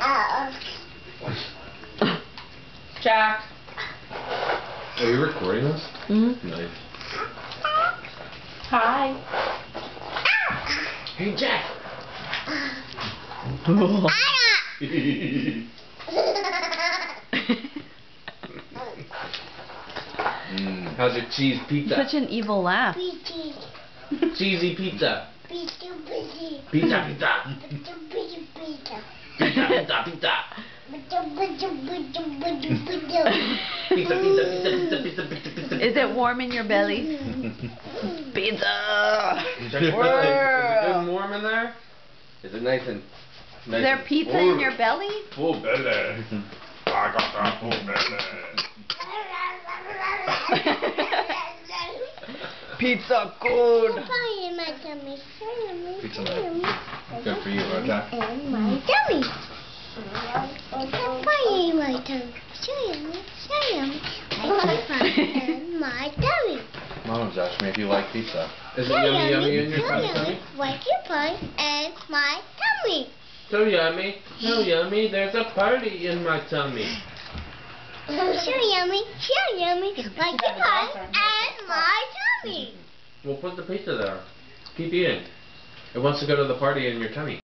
awesome. Jack. Are you recording this? Mm-hmm. Nice. Hi. Hey, Jack. How's your cheese pizza? Such an evil laugh. Cheesy pizza. Pizza. Pizza, pizza. Pizza, pizza, pizza. Pizza, pizza, pizza, pizza, pizza. Is it warm in your belly? Pizza! Is it good and warm in there? Is it nice and... Is there pizza in your belly? Full belly. I got that full belly. Pizza good. Pizza nice. Good for you, huh, Jack? And my tummy. Pie in my tummy. So yummy. And my tummy. Mom's asked me if you like pizza. Is it So yummy in your tummy? Like your pie and my tummy. So yummy, there's a party in my tummy. So yummy, like your pie and my tummy. Well, put the pizza there. Keep eating. It wants to go to the party in your tummy.